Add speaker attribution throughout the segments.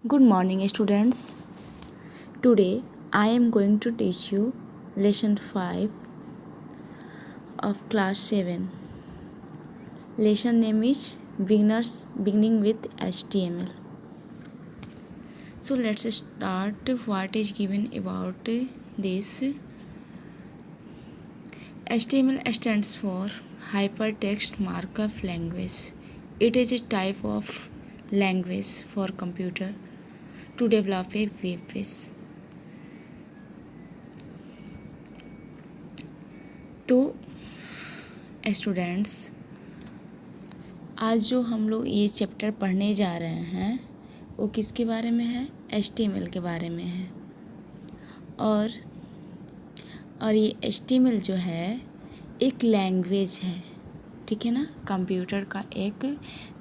Speaker 1: Good morning, students. Today I am going to teach you lesson 5 of class 7. Lesson name is beginning with HTML. So let's start. What is given about this? HTML stands for Hypertext Markup Language. It is a type of language for computer to develop a web page. तो students, आज जो हम लोग ये chapter पढ़ने जा रहे हैं वो किसके बारे में है? HTML के बारे में है। और ये HTML जो है एक लैंग्वेज है, ठीक है ना। कंप्यूटर का एक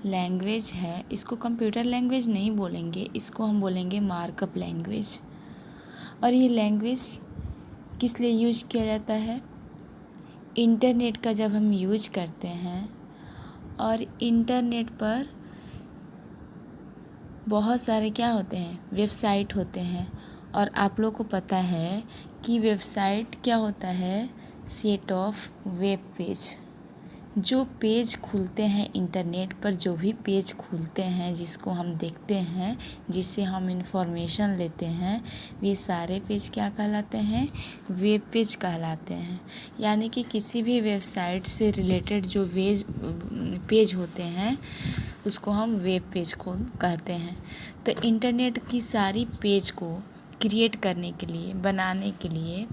Speaker 1: लैंग्वेज है। इसको कंप्यूटर लैंग्वेज नहीं बोलेंगे, इसको हम बोलेंगे मार्कअप लैंग्वेज। और ये लैंग्वेज किस लिए यूज किया जाता है? इंटरनेट का जब हम यूज करते हैं और इंटरनेट पर बहुत सारे क्या होते हैं, वेबसाइट होते हैं। और आप लोग को पता है कि वेबसाइट क्या होता है? Set of web page. जो पेज खुलते हैं इंटरनेट पर, जो भी पेज खुलते हैं जिसको हम देखते हैं, जिससे हम इंफॉर्मेशन लेते हैं, वे सारे पेज क्या कहलाते हैं? वेब पेज कहलाते हैं। यानी कि किसी भी वेबसाइट से रिलेटेड जो पेज होते हैं उसको हम वेब पेज को कहते हैं। तो इंटरनेट की सारी पेज को क्रिएट करने के लिए, बनाने के लिए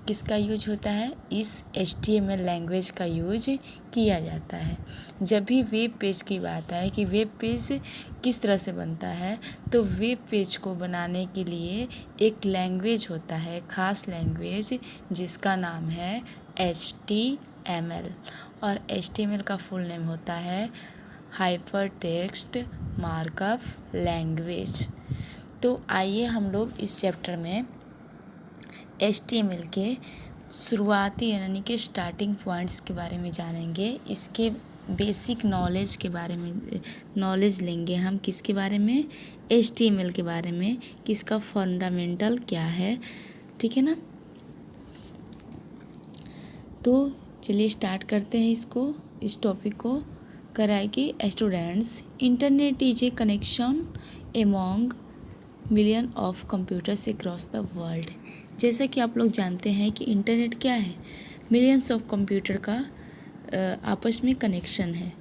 Speaker 1: किसका यूज होता है? इस HTML लैंग्वेज का यूज किया जाता है। जब भी वेब पेज की बात आए कि वेब पेज किस तरह से बनता है, तो वेब पेज को बनाने के लिए एक लैंग्वेज होता है, ख़ास लैंग्वेज, जिसका नाम है HTML। और HTML का फुल नेम होता है हाइपरटेक्स्ट मार्कअप लैंग्वेज। तो आइए हम लोग इस चैप्टर में HTML के शुरुआती यानी कि स्टार्टिंग पॉइंट्स के बारे में जानेंगे। इसके बेसिक नॉलेज के बारे में नॉलेज लेंगे हम। किसके बारे में? HTML के बारे में, किसका फंडामेंटल क्या है, ठीक है ना। तो चलिए स्टार्ट करते हैं इस टॉपिक को। कराएगी students, internet is a connection among million of computers across the world. जैसा कि आप लोग जानते हैं कि इंटरनेट क्या है? मिलियंस ऑफ कंप्यूटर का आपस में कनेक्शन है,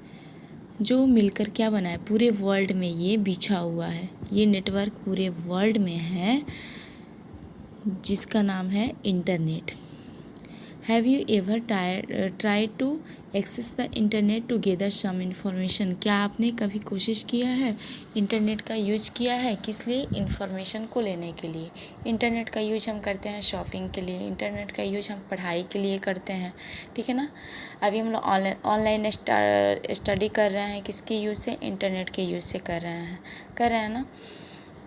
Speaker 1: जो मिलकर क्या बना है? पूरे वर्ल्ड में ये बिछा हुआ है। ये नेटवर्क पूरे वर्ल्ड में है जिसका नाम है internet. Have you ever try to access the internet to gather some information? क्या आपने कभी कोशिश किया है, इंटरनेट का यूज किया है? किस लिए? इंफॉर्मेशन को लेने के लिए। इंटरनेट का यूज हम करते हैं शॉपिंग के लिए, इंटरनेट का यूज हम पढ़ाई के लिए करते हैं, ठीक है ना। अभी हम लोग ऑनलाइन स्टडी कर रहे हैं, किसके यूज से? इंटरनेट के यूज से कर रहे हैं ना।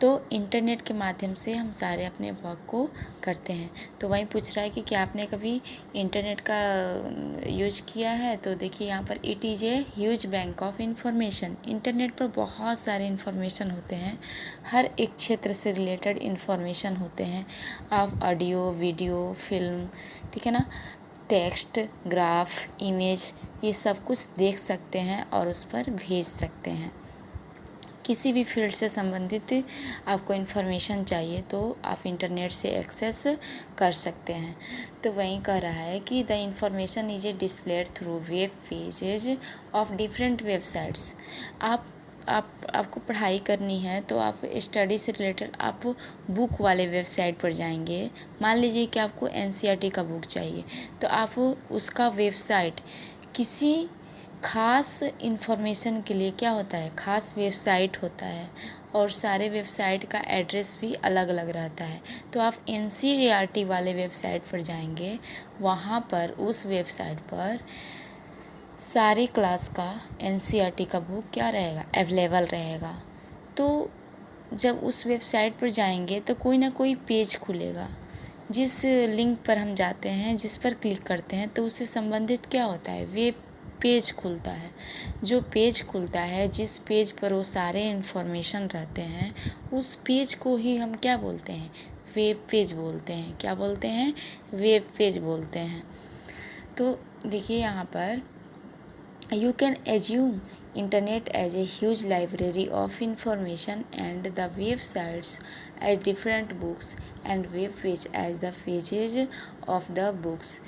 Speaker 1: तो इंटरनेट के माध्यम से हम सारे अपने वर्क को करते हैं। तो वही पूछ रहा है कि क्या आपने कभी इंटरनेट का यूज किया है? तो देखिए यहाँ पर it is a huge bank of information. Internet पर बहुत सारे इंफॉर्मेशन होते हैं, हर एक क्षेत्र से रिलेटेड इंफॉर्मेशन होते हैं। आप ऑडियो, वीडियो, फिल्म, ठीक है ना, टेक्स्ट, ग्राफ, इमेज, ये सब कुछ देख सकते हैं और उस पर भेज सकते हैं। किसी भी फील्ड से संबंधित आपको इन्फॉर्मेशन चाहिए तो आप इंटरनेट से एक्सेस कर सकते हैं। तो वहीं कह रहा है कि the information is a displayed through web pages of different websites. आपको पढ़ाई करनी है तो आप स्टडी से रिलेटेड आप बुक वाले वेबसाइट पर जाएंगे। मान लीजिए कि आपको NCERT का बुक चाहिए, तो आप उसका वेबसाइट किसी ख़ास इन्फॉर्मेशन के लिए क्या होता है? ख़ास वेबसाइट होता है, और सारे वेबसाइट का एड्रेस भी अलग अलग रहता है। तो आप NCERT वाले वेबसाइट पर जाएंगे, वहाँ पर उस वेबसाइट पर सारे क्लास का NCERT का बुक क्या रहेगा? अवेलेबल रहेगा। तो जब उस वेबसाइट पर जाएंगे तो कोई ना कोई पेज खुलेगा, जिस लिंक पर हम जाते हैं, जिस पर क्लिक करते हैं, तो उससे संबंधित क्या होता है? वेब पेज खुलता है, जो पेज खुलता है, जिस पेज पर वो सारे इन्फॉर्मेशन रहते हैं, उस पेज को ही हम क्या बोलते हैं, वेब पेज बोलते हैं। क्या बोलते हैं, वेब पेज बोलते हैं। तो देखिए यहाँ पर you can assume internet as a huge library of information and the websites as different books and web page as the pages of the books।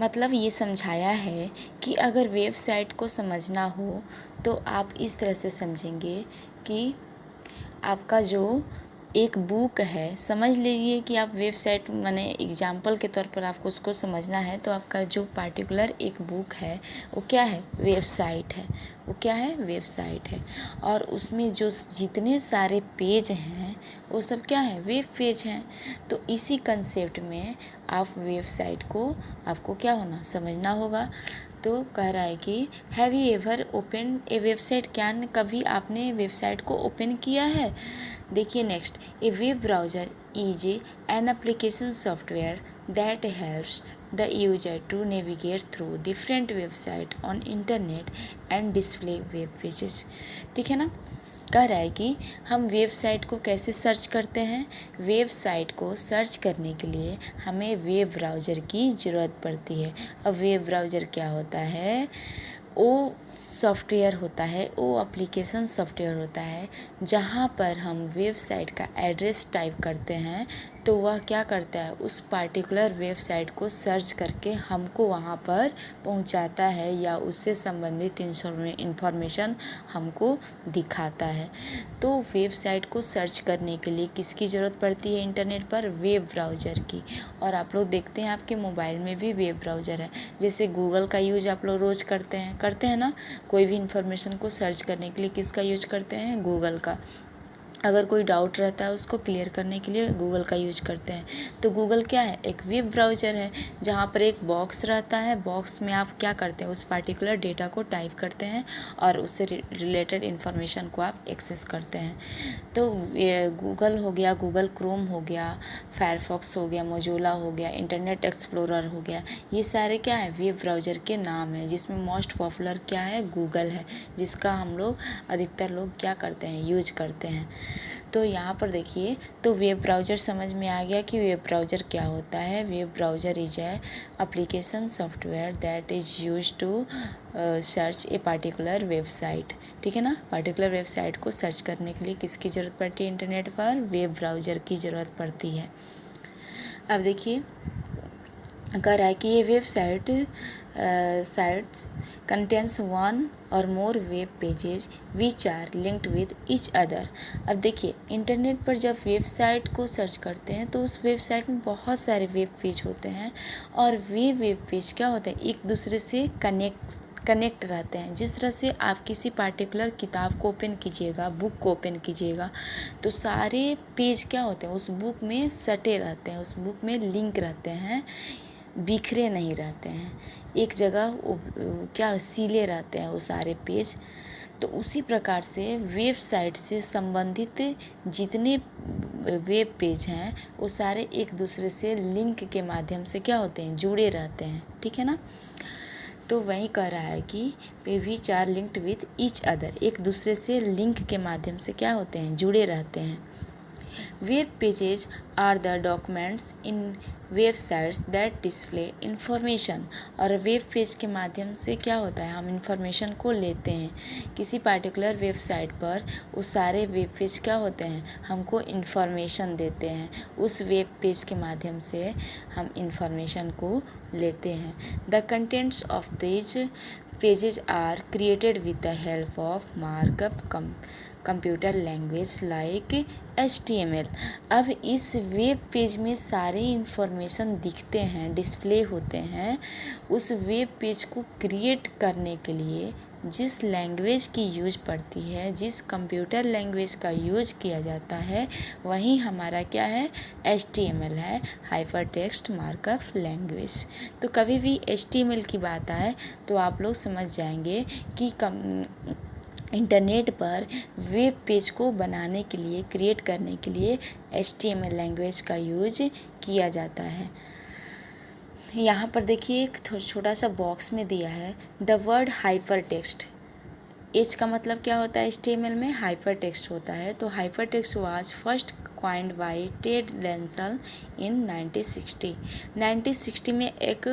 Speaker 1: मतलब ये समझाया है कि अगर वेबसाइट को समझना हो तो आप इस तरह से समझेंगे कि आपका जो एक बुक है, समझ लीजिए कि आप वेबसाइट माने एग्जाम्पल के तौर पर आपको उसको समझना है, तो आपका जो पार्टिकुलर एक बुक है वो क्या है, वेबसाइट है। वो क्या है, वेबसाइट है। और उसमें जो जितने सारे पेज हैं वो सब क्या है, वेब पेज हैं। तो इसी कंसेप्ट में आप वेबसाइट को आपको क्या होना, समझना होगा। तो कह रहा है कि have you ever open a website, क्या कभी आपने वेबसाइट को ओपन किया है। देखिए next, a web browser is an application software that helps the user to navigate through different website on internet and display web pages. ठीक है ना। कह रहा है कि हम वेबसाइट को कैसे सर्च करते हैं। वेबसाइट को सर्च करने के लिए हमें वेब ब्राउज़र की ज़रूरत पड़ती है। अब वेब ब्राउज़र क्या होता है, वो सॉफ्टवेयर होता है, वो एप्लीकेशन सॉफ्टवेयर होता है जहाँ पर हम वेबसाइट का एड्रेस टाइप करते हैं तो वह क्या करता है, उस पार्टिकुलर वेबसाइट को सर्च करके हमको वहाँ पर पहुँचाता है या उससे संबंधित इंफॉर्मेशन हमको दिखाता है। तो वेबसाइट को सर्च करने के लिए किसकी ज़रूरत पड़ती है इंटरनेट पर, वेब ब्राउज़र की। और आप लोग देखते हैं आपके मोबाइल में भी वेब ब्राउज़र है। जैसे गूगल का यूज आप लोग रोज़ करते हैं ना। कोई भी इंफॉर्मेशन को सर्च करने के लिए किसका यूज करते हैं, गूगल का। अगर कोई डाउट रहता है उसको क्लियर करने के लिए गूगल का यूज करते हैं। तो गूगल क्या है, एक वेब ब्राउज़र है जहाँ पर एक बॉक्स रहता है। बॉक्स में आप क्या करते हैं, उस पार्टिकुलर डेटा को टाइप करते हैं और उससे रिलेटेड इन्फॉर्मेशन को आप एक्सेस करते हैं। तो गूगल हो गया, गूगल क्रोम हो गया, फायरफॉक्स हो गया, मोजोला हो गया, इंटरनेट एक्सप्लोरर हो गया, ये सारे क्या है, वेब ब्राउज़र के नाम है। जिसमें मोस्ट पॉपुलर क्या है, गूगल है, जिसका हम लोग अधिकतर लोग क्या करते हैं, यूज करते हैं। तो यहाँ पर देखिए, तो वेब ब्राउज़र समझ में आ गया कि वेब ब्राउज़र क्या होता है। Web browser is a application software that is use to search a particular website. ठीक है ना। पार्टिकुलर वेबसाइट को सर्च करने के लिए किसकी ज़रूरत पड़ती है इंटरनेट पर, वेब ब्राउज़र की ज़रूरत पड़ती है। अब देखिए कह रहा है कि ये वेबसाइट साइट्स कंटेंस वन और more web pages which are linked with each other. अब देखिए इंटरनेट पर जब वेबसाइट को सर्च करते हैं तो उस वेबसाइट में बहुत सारे वेब पेज होते हैं और वे वेब पेज क्या होते हैं, एक दूसरे से कनेक्ट रहते हैं। जिस तरह से आप किसी पार्टिकुलर किताब को ओपन कीजिएगा, बुक को ओपन कीजिएगा, तो सारे पेज क्या होते हैं, उस बुक में सटे रहते हैं, उस बुक में लिंक रहते हैं, बिखरे नहीं रहते हैं, एक जगह क्या सीले रहते हैं वो सारे पेज। तो उसी प्रकार से वेबसाइट से संबंधित जितने वेब पेज हैं वो सारे एक दूसरे से लिंक के माध्यम से क्या होते हैं, जुड़े रहते हैं। ठीक है ना। तो वही कह रहा है कि which are linked with each other, एक दूसरे से लिंक के माध्यम से क्या होते हैं, जुड़े रहते हैं। Web pages are the documents in websites that display information. और वेब पेज के माध्यम से क्या होता है, हम इंफॉर्मेशन को लेते हैं किसी पार्टिकुलर वेबसाइट पर। वो सारे वेब पेज क्या होते हैं, हमको इंफॉर्मेशन देते हैं। उस वेब पेज के माध्यम से हम इंफॉर्मेशन को लेते हैं। The contents of this pages are created with the help of markup computer language like HTML। अब इस वेब पेज में सारे इंफॉर्मेशन दिखते हैं, डिस्प्ले होते हैं। उस वेब पेज को क्रिएट करने के लिए जिस लैंग्वेज की यूज पड़ती है, जिस कंप्यूटर लैंग्वेज का यूज किया जाता है, वही हमारा क्या है, HTML है, हाइपर टेक्स्ट मार्कअप लैंग्वेज। तो कभी भी HTML की बात आए तो आप लोग समझ जाएंगे कि इंटरनेट पर वेब पेज को बनाने के लिए, क्रिएट करने के लिए HTML लैंग्वेज का यूज किया जाता है। यहाँ पर देखिए एक छोटा सा बॉक्स में दिया है the word hyper text. H का मतलब क्या होता है HTML में? हाइपर टेक्स्ट होता है। तो hyper text was first coined by Ted लेंसल इन 1960। 1960 में एक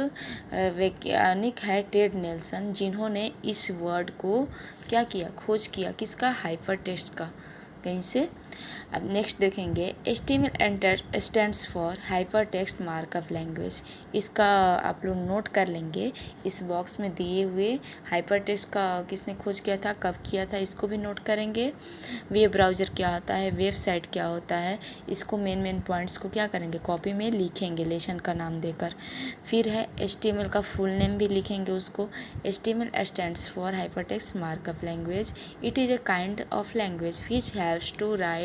Speaker 1: वैज्ञानिक है टेड नेल्सन, जिन्होंने इस वर्ड को क्या किया, खोज किया, किसका? हाइपर टेक्स्ट का, कहीं से। अब नेक्स्ट देखेंगे HTML stands for hyper text markup language. इसका आप लोग नोट कर लेंगे, इस बॉक्स में दिए हुए हाइपर टेक्स्ट का किसने खोज किया था, कब किया था, इसको भी नोट करेंगे। वेब ब्राउज़र क्या होता है, वेबसाइट क्या होता है, इसको मेन पॉइंट्स को क्या करेंगे, कॉपी में लिखेंगे लेसन का नाम देकर। फिर है HTML का फुल नेम भी लिखेंगे उसको। HTML stands for hyper text markup language. It is a kind of language which helps to write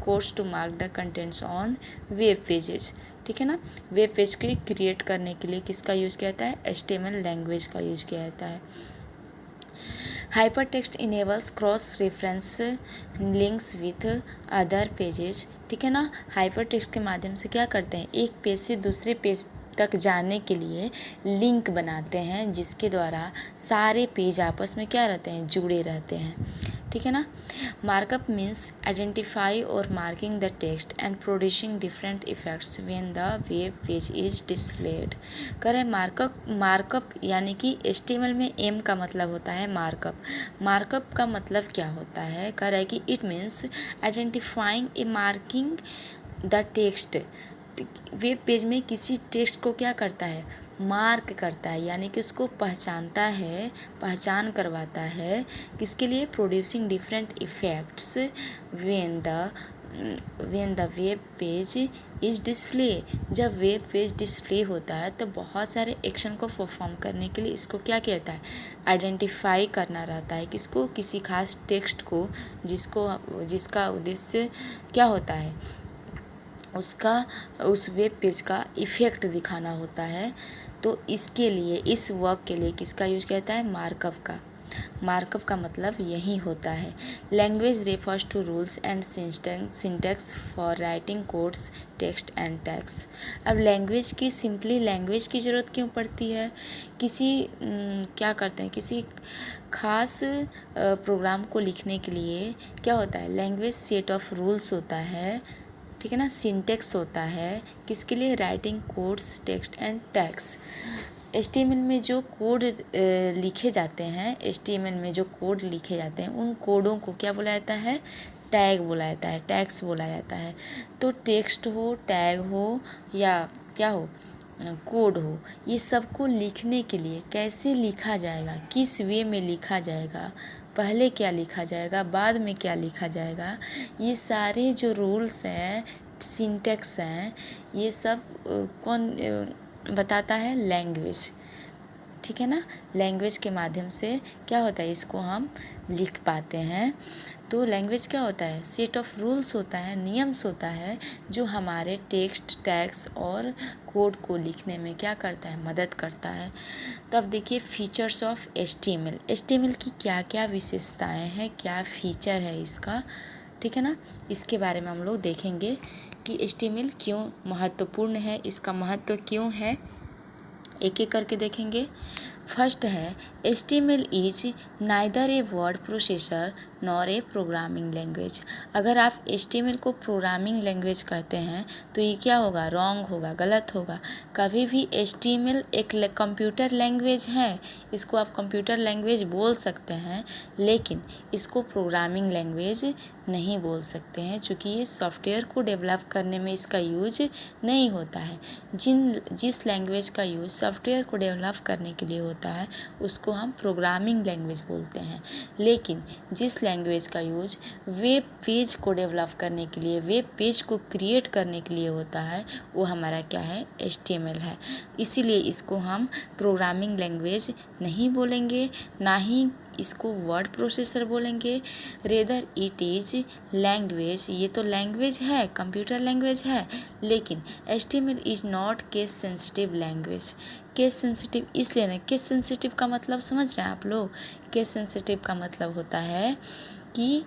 Speaker 1: codes to mark the contents on web pages. ठीक है ना। वेब पेज को क्रिएट करने के लिए किसका यूज़ किया जाता है? HTML लैंग्वेज का यूज़ किया जाता है। Hyper text enables cross reference links with other pages. ठीक है ना। हाइपर टेक्स्ट के माध्यम से क्या करते हैं, एक पेज से दूसरे पेज तक जाने के लिए लिंक बनाते हैं, जिसके द्वारा सारे पेज आपस में क्या रहते हैं, जुड़े रहते हैं। ठीक है ना। मार्कअप मीन्स आइडेंटिफाई और marking the text and producing different effects when the web page is displayed. करें मार्कअप यानी कि HTML में M का मतलब होता है मार्कअप। मार्कअप का मतलब क्या होता है, कह रहा है कि it means identifying A marking the text. Web page में किसी टेक्स्ट को क्या करता है, मार्क करता है, यानी कि उसको पहचानता है, पहचान करवाता है, किसके लिए? Producing different effects when the web page is display. जब वेब पेज डिस्प्ले होता है तो बहुत सारे एक्शन को परफॉर्म करने के लिए इसको क्या कहता है, आइडेंटिफाई करना रहता है, किसको? किसी खास टेक्स्ट को, जिसका उद्देश्य क्या होता है, उसका, उस वेब पेज का इफ़ेक्ट दिखाना होता है। तो इसके लिए, इस वर्क के लिए किसका यूज कहता है? मार्कअप का। मार्कअप का मतलब यही होता है। Language refers to rules and syntax for writing codes, text and tags. अब लैंग्वेज की, सिंपली लैंग्वेज की ज़रूरत क्यों पड़ती है? किसी क्या करते हैं, किसी खास प्रोग्राम को लिखने के लिए क्या होता है, लैंग्वेज सेट ऑफ रूल्स होता है। ठीक है ना। सिंटेक्स होता है किसके लिए? Writing codes, text and tags. HTML में जो कोड लिखे जाते हैं, HTML में जो कोड लिखे जाते हैं, उन कोडों को क्या बोला जाता है? टैग बोला जाता है, टैग्स बोला जाता है। तो टेक्स्ट हो, टैग हो या क्या हो, कोड हो, ये सबको लिखने के लिए कैसे लिखा जाएगा, किस वे में लिखा जाएगा, पहले क्या लिखा जाएगा, बाद में क्या लिखा जाएगा, ये सारे जो रूल्स हैं, सिंटेक्स हैं, ये सब कौन बताता है? लैंग्वेज। ठीक है ना। लैंग्वेज के माध्यम से क्या होता है, इसको हम लिख पाते हैं। तो लैंग्वेज क्या होता है? सेट ऑफ रूल्स होता है, नियम्स होता है, जो हमारे टेक्स्ट, टैग्स और कोड को लिखने में क्या करता है, मदद करता है। तो अब देखिए फीचर्स ऑफ HTML। HTML की क्या क्या विशेषताएं हैं, क्या फीचर है इसका, ठीक है ना। इसके बारे में हम लोग देखेंगे कि HTML क्यों महत्वपूर्ण है, इसका महत्व क्यों है, एक एक करके देखेंगे। फर्स्ट है HTML is neither a word processor nor a programming language. अगर आप HTML को प्रोग्रामिंग लैंग्वेज कहते हैं तो ये क्या होगा, रॉन्ग होगा, गलत होगा। कभी भी HTML एक कंप्यूटर लैंग्वेज है, इसको आप कंप्यूटर लैंग्वेज बोल सकते हैं, लेकिन इसको प्रोग्रामिंग लैंग्वेज नहीं बोल सकते हैं, क्योंकि ये सॉफ्टवेयर को डेवलप करने में इसका यूज नहीं होता है। जिस लैंग्वेज का यूज सॉफ्टवेयर को डेवलप करने के लिए होता है उसको हम प्रोग्रामिंग लैंग्वेज बोलते हैं, लेकिन जिस लैंग्वेज का यूज वेब पेज को डेवलप करने के लिए, वेब पेज को क्रिएट करने के लिए होता है, वो हमारा क्या है, HTML है। इसीलिए इसको हम प्रोग्रामिंग लैंग्वेज नहीं बोलेंगे, ना ही इसको वर्ड प्रोसेसर बोलेंगे। रेदर इट इज़ लैंग्वेज, ये तो लैंग्वेज है, कंप्यूटर लैंग्वेज है, लेकिन HTML is not case sensitive language. Case sensitive इसलिए नहीं, केस सेंसिटिव का मतलब समझ रहे हैं आप लोग? केस सेंसिटिव का मतलब होता है कि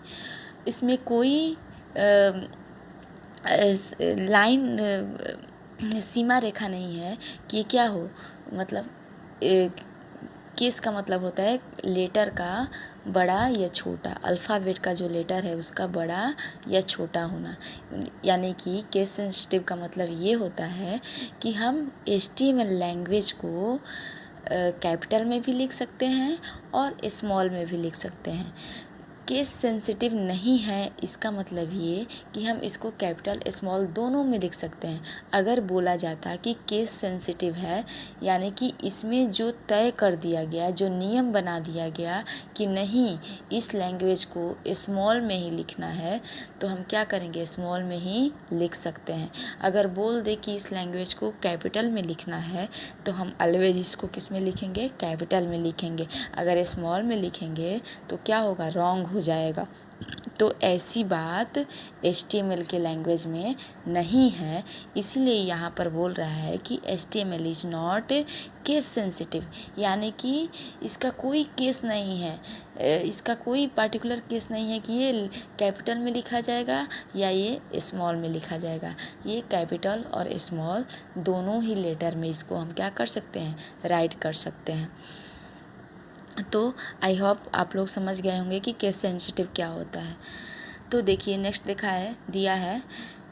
Speaker 1: इसमें कोई लाइन सीमा रेखा नहीं है कि ये क्या हो, मतलब केस का मतलब होता है लेटर का बड़ा या छोटा, अल्फ़ाबेट का जो लेटर है उसका बड़ा या छोटा होना। यानी कि केस सेंसिटिव का मतलब ये होता है कि हम HTML लैंग्वेज को कैपिटल में भी लिख सकते हैं और स्मॉल में भी लिख सकते हैं। केस सेंसिटिव नहीं है इसका मतलब ये कि हम इसको कैपिटल स्मॉल दोनों में लिख सकते हैं। अगर बोला जाता कि केस सेंसिटिव है, यानी कि इसमें जो तय कर दिया गया, जो नियम बना दिया गया कि नहीं इस लैंग्वेज को स्मॉल में ही लिखना है, तो हम क्या करेंगे, स्मॉल में ही लिख सकते हैं। अगर बोल दे कि इस लैंग्वेज को कैपिटल में लिखना है, तो हम ऑलवेज इसको किस में लिखेंगे, कैपिटल में लिखेंगे। अगर स्मॉल में लिखेंगे तो क्या होगा, रॉन्ग हो जाएगा। तो ऐसी बात HTML के लैंग्वेज में नहीं है, इसीलिए यहाँ पर बोल रहा है कि HTML is not case sensitive, यानी कि इसका कोई केस नहीं है, इसका कोई पार्टिकुलर केस नहीं है कि ये कैपिटल में लिखा जाएगा या ये स्मॉल में लिखा जाएगा। ये कैपिटल और स्मॉल दोनों ही लेटर में इसको हम क्या कर सकते हैं, राइट कर सकते हैं। तो आई होप आप लोग समझ गए होंगे कि केस सेंसिटिव क्या होता है। तो देखिए नेक्स्ट दिया है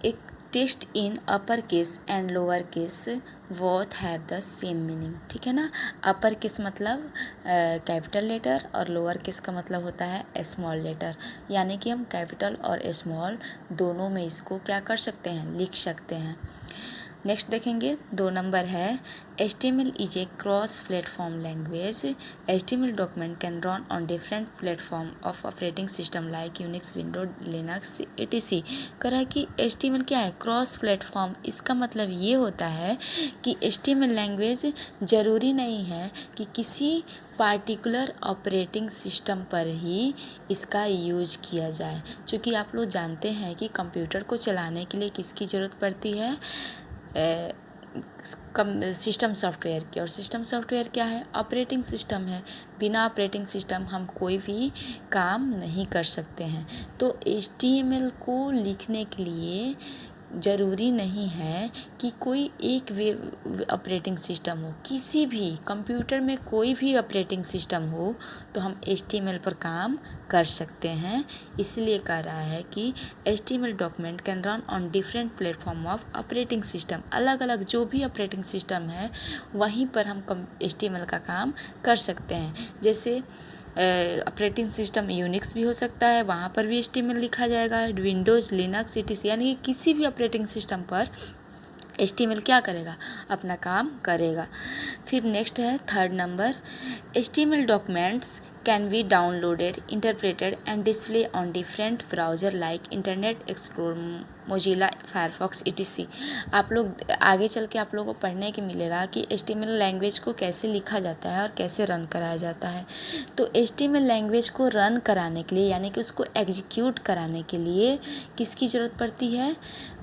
Speaker 1: एक text in upper case and lower case both have the same meaning. ठीक है ना, अपर केस मतलब कैपिटल लेटर और लोअर केस का मतलब होता है स्मॉल लेटर, यानी कि हम कैपिटल और स्मॉल दोनों में इसको क्या कर सकते हैं, लिख सकते हैं। नेक्स्ट देखेंगे 2 नंबर है HTML is a cross platform language. HTML document can run on different platform of operating system like Unix, window, Linux etc। करा कि HTML क्या है, क्रॉस प्लेटफॉर्म। इसका मतलब ये होता है कि HTML लैंग्वेज ज़रूरी नहीं है कि किसी पार्टिकुलर ऑपरेटिंग सिस्टम पर ही इसका यूज किया जाए। चूँकि आप लोग जानते हैं कि कंप्यूटर को चलाने के लिए किसकी ज़रूरत पड़ती है, सिस्टम सॉफ्टवेयर की। और सिस्टम सॉफ्टवेयर क्या है, ऑपरेटिंग सिस्टम है। बिना ऑपरेटिंग सिस्टम हम कोई भी काम नहीं कर सकते हैं। तो HTML को लिखने के लिए ज़रूरी नहीं है कि कोई एक वेब ऑपरेटिंग सिस्टम हो, किसी भी कंप्यूटर में कोई भी ऑपरेटिंग सिस्टम हो तो हम HTML पर काम कर सकते हैं। इसलिए कह रहा है कि HTML document can run on different platform of operating system. अलग अलग जो भी ऑपरेटिंग सिस्टम है वहीं पर हम HTML का काम कर सकते हैं। जैसे ऑपरेटिंग सिस्टम यूनिक्स भी हो सकता है, वहाँ पर भी HTML लिखा जाएगा, विंडोज़, लिनक्स etc। यानी कि किसी भी ऑपरेटिंग सिस्टम पर HTML क्या करेगा, अपना काम करेगा। फिर नेक्स्ट है 3rd number, HTML documents can be downloaded, interpreted and display on different browser like internet explorer, Mozilla, Firefox etc। आप लोग आगे चल के आप लोगों को पढ़ने के मिलेगा कि HTML लैंग्वेज को कैसे लिखा जाता है और कैसे रन कराया जाता है। तो HTML लैंग्वेज को रन कराने के लिए, यानी कि उसको एग्जीक्यूट कराने के लिए किसकी ज़रूरत पड़ती है,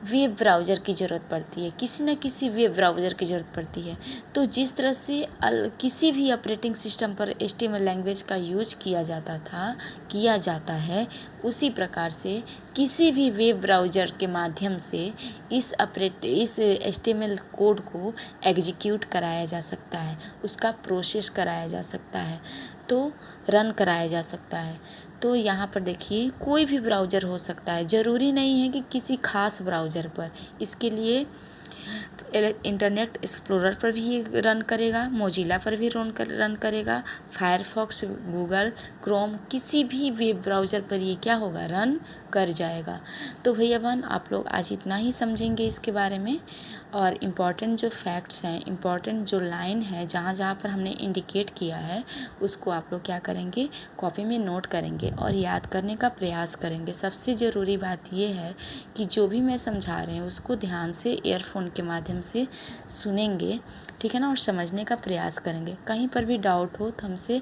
Speaker 1: वेब ब्राउज़र की ज़रूरत पड़ती है, किसी न किसी वेब ब्राउज़र की ज़रूरत पड़ती है। तो जिस तरह से किसी भी ऑपरेटिंग सिस्टम पर HTML लैंग्वेज का यूज़ किया जाता है, उसी प्रकार से किसी भी वेब ब्राउज़र के माध्यम से इस HTML कोड को एग्जीक्यूट कराया जा सकता है, उसका प्रोसेस कराया जा सकता है, तो रन कराया जा सकता है। तो यहाँ पर देखिए कोई भी ब्राउज़र हो सकता है, ज़रूरी नहीं है कि किसी खास ब्राउज़र पर। इसके लिए इंटरनेट एक्सप्लोरर पर भी ये रन करेगा, मोजिला पर भी रन करेगा, फायरफॉक्स, गूगल क्रोम, किसी भी वेब ब्राउज़र पर ये क्या होगा, रन कर जाएगा। तो भैया बहन आप लोग आज इतना ही समझेंगे इसके बारे में, और इम्पॉर्टेंट जो फैक्ट्स हैं, इम्पॉर्टेंट जो लाइन है जहाँ जहाँ पर हमने इंडिकेट किया है उसको आप लोग क्या करेंगे, कॉपी में नोट करेंगे और याद करने का प्रयास करेंगे। सबसे ज़रूरी बात ये है कि जो भी मैं समझा रही हूँ उसको ध्यान से ईयरफोन के माध्यम से सुनेंगे, ठीक है ना, और समझने का प्रयास करेंगे। कहीं पर भी डाउट हो तो हमसे